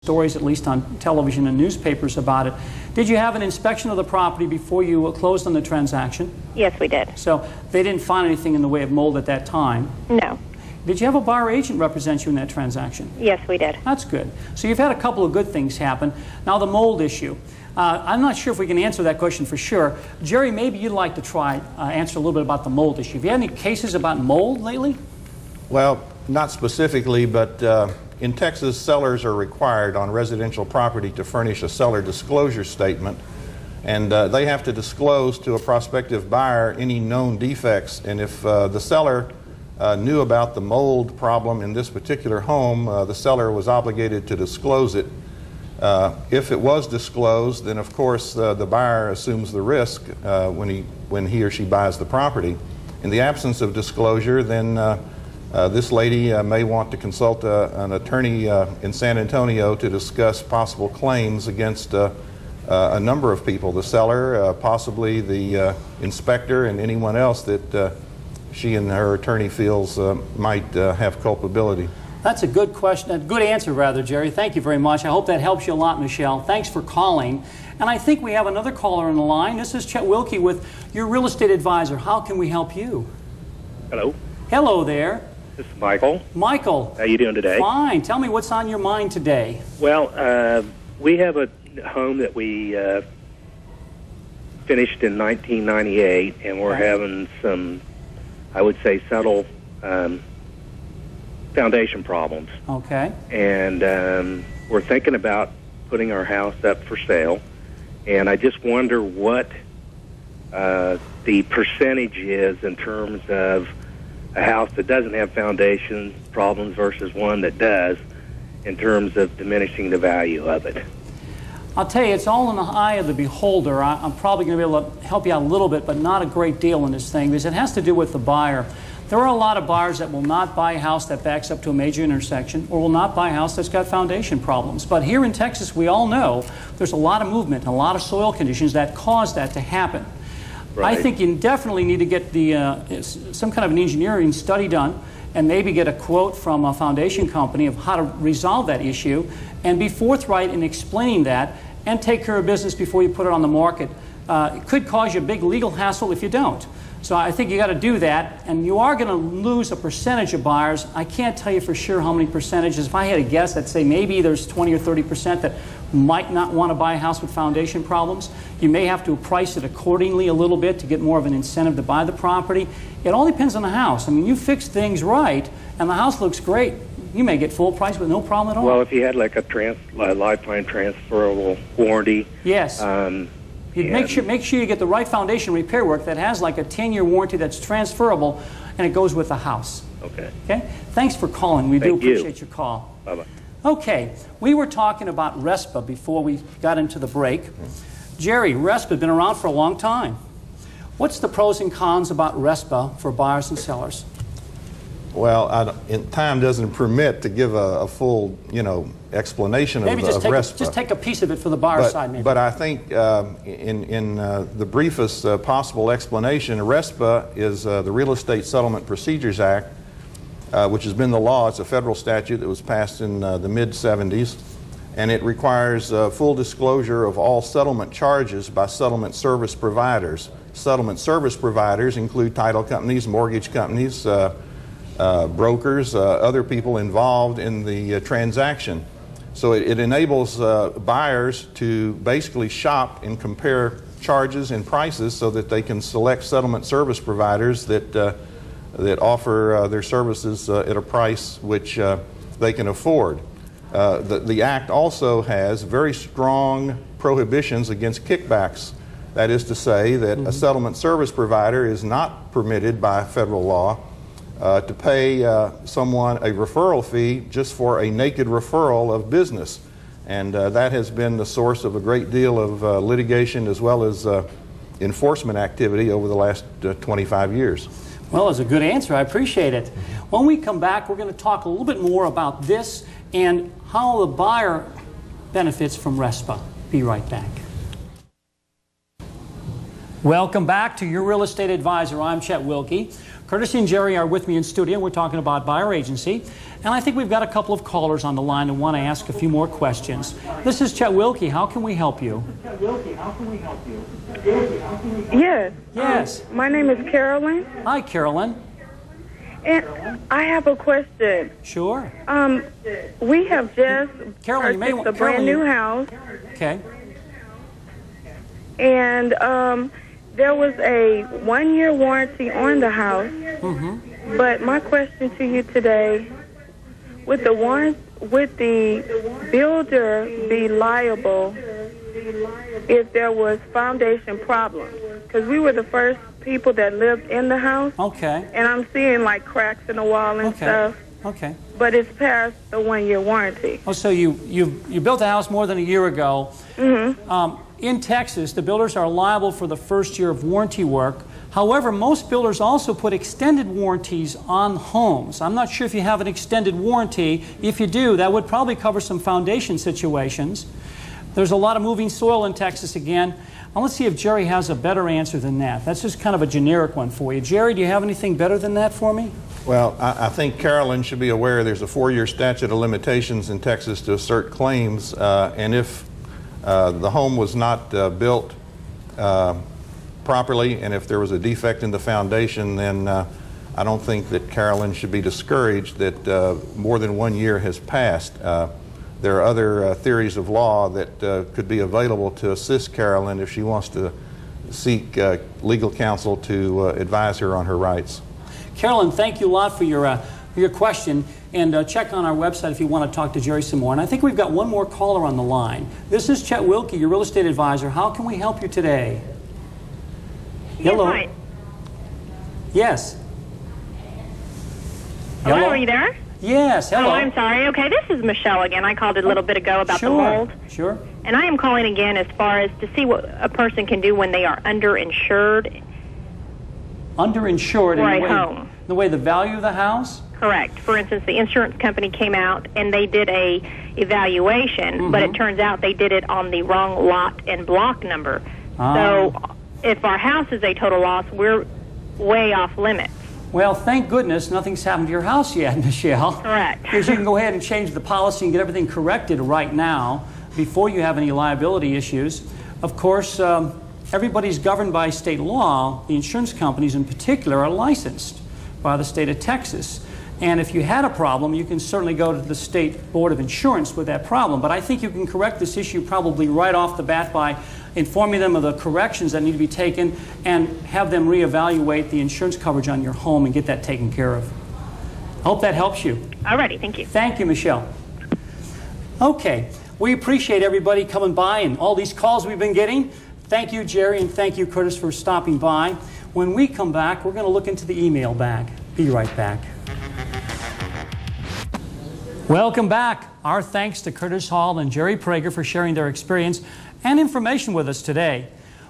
stories, at least on television and newspapers about it. Did you have an inspection of the property before you closed on the transaction? Yes, we did. So they didn't find anything in the way of mold at that time? No. Did you have a buyer agent represent you in that transaction? Yes, we did. That's good. So you've had a couple of good things happen. Now the mold issue. I'm not sure if we can answer that question for sure. Jerry, maybe you'd like to try answer a little bit about the mold issue. Have you had any cases about mold lately? Well, not specifically, but in Texas, sellers are required on residential property to furnish a seller disclosure statement, and they have to disclose to a prospective buyer any known defects. And if the seller knew about the mold problem in this particular home, the seller was obligated to disclose it. If it was disclosed, then of course the buyer assumes the risk when he or she buys the property. In the absence of disclosure, then this lady may want to consult an attorney in San Antonio to discuss possible claims against a number of people, the seller, possibly the inspector, and anyone else that she and her attorney feels might have culpability. That's a good question, a good answer rather, Jerry. Thank you very much. I hope that helps you a lot, Michelle. Thanks for calling. And I think we have another caller on the line. This is Chet Wilke with your real estate advisor. How can we help you? Hello. Hello there. This is Michael. Michael. How you doing today? Fine. Tell me what's on your mind today. Well, we have a home that we finished in 1998, and we're having some, I would say, subtle foundation problems. Okay. And we're thinking about putting our house up for sale, and I just wonder what the percentage is in terms of a house that doesn't have foundation problems versus one that does, in terms of diminishing the value of it. I'll tell you, it's all in the eye of the beholder. I'm probably going to be able to help you out a little bit, but not a great deal in this thing, because it has to do with the buyer. There are a lot of buyers that will not buy a house that backs up to a major intersection, or will not buy a house that's got foundation problems. But here in Texas, we all know there's a lot of movement and a lot of soil conditions that cause that to happen. Right. I think you definitely need to get some kind of an engineering study done, and maybe get a quote from a foundation company of how to resolve that issue, and be forthright in explaining that, and take care of business before you put it on the market. It could cause you a big legal hassle if you don't. So I think you got to do that, and you are going to lose a percentage of buyers. I can't tell you for sure how many percentages. If I had a guess, I'd say maybe there's 20 or 30% that might not want to buy a house with foundation problems. You may have to price it accordingly a little bit to get more of an incentive to buy the property. It all depends on the house. I mean, you fix things right, and the house looks great, you may get full price with no problem at all. Well, if you had like a lifetime transferable warranty. Yes. You'd make sure you get the right foundation repair work that has like a 10-year warranty that's transferable, and it goes with the house. Okay. Okay? Thanks for calling. We do appreciate your call. Bye-bye. Okay. We were talking about RESPA before we got into the break. Jerry, RESPA has been around for a long time. What's the pros and cons about RESPA for buyers and sellers? Well, time doesn't permit to give a full, explanation maybe of RESPA. Just take a piece of it for the buyer side, maybe. But I think in the briefest possible explanation, RESPA is the Real Estate Settlement Procedures Act, which has been the law. It's a federal statute that was passed in the mid-'70s, and it requires full disclosure of all settlement charges by settlement service providers. Settlement service providers include title companies, mortgage companies, brokers, other people involved in the transaction. So it enables buyers to basically shop and compare charges and prices so that they can select settlement service providers that offer their services at a price which they can afford. The Act also has very strong prohibitions against kickbacks. That is to say that a settlement service provider is not permitted by federal law to pay someone a referral fee just for a naked referral of business. And that has been the source of a great deal of litigation as well as enforcement activity over the last 25 years. Well, that's a good answer. I appreciate it. When we come back, we're going to talk a little bit more about this and how the buyer benefits from RESPA. Be right back. Welcome back to Your Real Estate Advisor. I'm Chet Wilke. Curtis and Jerry are with me in studio. We're talking about buyer agency. And I think we've got a couple of callers on the line that want to ask a few more questions. This is Chet Wilke. How can we help you? Yes. Yes. My name is Carolyn. Hi, Carolyn. And I have a question. Sure. We have just Carolyn, you may purchased want- a brand new house, Okay. and there was a 1-year warranty on the house. Mm-hmm. But my question to you today, would the builder be liable if there was foundation problems? Because we were the first people that lived in the house. Okay. And I'm seeing like cracks in the wall and stuff. Okay. But it's past the 1-year warranty. Oh, so you built a house more than a year ago. Mm-hmm. In Texas, the builders are liable for the first year of warranty work. However, most builders also put extended warranties on homes. I'm not sure if you have an extended warranty. If you do, that would probably cover some foundation situations. There's a lot of moving soil in Texas again. Now, let's see if Jerry has a better answer than that. That's just kind of a generic one for you. Jerry, do you have anything better than that for me? Well, I think Carolyn should be aware there's a 4-year statute of limitations in Texas to assert claims, and if the home was not built properly, and if there was a defect in the foundation, then I don't think that Carolyn should be discouraged that more than 1 year has passed. There are other theories of law that could be available to assist Carolyn if she wants to seek legal counsel to advise her on her rights. Carolyn, thank you a lot for your question, and check on our website if you want to talk to Jerry some more. And I think we've got one more caller on the line. This is Chet Wilke, your real estate advisor. How can we help you today? Hello. Hi. Yes. Hello, are you there? Yes, hello. Oh, I'm sorry. Okay, this is Michelle again. I called a little bit ago about the mold. Sure. And I am calling again as far as to see what a person can do when they are underinsured Underinsured for in a home. the way the value of the house? Correct. For instance, the insurance company came out and they did a evaluation, but it turns out they did it on the wrong lot and block number. So if our house is a total loss, we're way off limits. Well, thank goodness nothing's happened to your house yet, Michelle. Correct. Because you can go ahead and change the policy and get everything corrected right now before you have any liability issues. Of course, everybody's governed by state law. The insurance companies in particular are licensed by the state of Texas. And if you had a problem, you can certainly go to the State Board of Insurance with that problem. But I think you can correct this issue probably right off the bat by informing them of the corrections that need to be taken and have them reevaluate the insurance coverage on your home and get that taken care of. Hope that helps you. All righty, thank you. Thank you, Michelle. Okay, we appreciate everybody coming by and all these calls we've been getting. Thank you, Jerry, and thank you, Curtis, for stopping by. When we come back, we're going to look into the email bag. Be right back. Welcome back. Our thanks to Curtis Hall and Jerry Prager for sharing their experience and information with us today.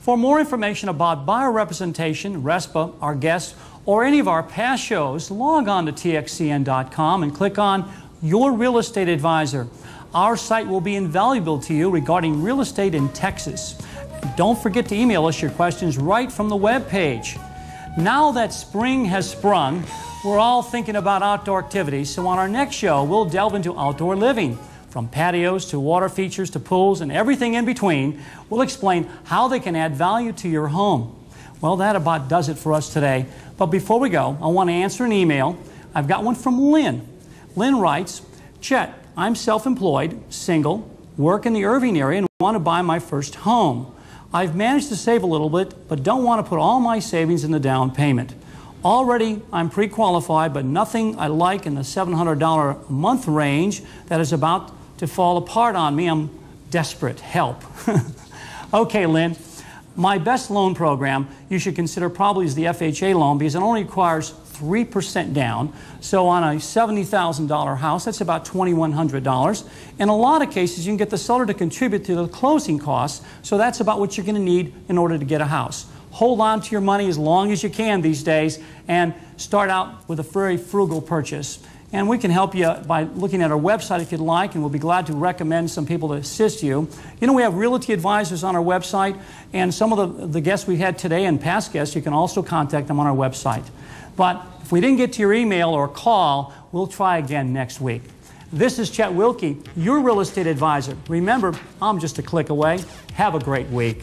For more information about buyer representation, RESPA, our guests, or any of our past shows, log on to TXCN.com and click on Your Real Estate Advisor. Our site will be invaluable to you regarding real estate in Texas. Don't forget to email us your questions right from the web page. Now that spring has sprung, we're all thinking about outdoor activities, so on our next show, we'll delve into outdoor living. From patios to water features to pools and everything in between, we'll explain how they can add value to your home. Well, that about does it for us today. But before we go, I want to answer an email. I've got one from Lynn. Lynn writes, Chet, I'm self-employed, single, work in the Irving area, and want to buy my first home. I've managed to save a little bit, but don't want to put all my savings in the down payment. Already, I'm pre-qualified, but nothing I like in the $700 a month range that is about to fall apart on me. I'm desperate. Help. Okay, Lynn. My best loan program you should consider probably is the FHA loan because it only requires 3% down. So on a $70,000 house, that's about $2,100. In a lot of cases, you can get the seller to contribute to the closing costs, so that's about what you're going to need in order to get a house. Hold on to your money as long as you can these days and start out with a very frugal purchase. And we can help you by looking at our website if you'd like, and we'll be glad to recommend some people to assist you. You know, we have realty advisors on our website, and some of the guests we had today and past guests, you can also contact them on our website. But if we didn't get to your email or call, we'll try again next week. This is Chet Wilke, your real estate advisor. Remember, I'm just a click away. Have a great week.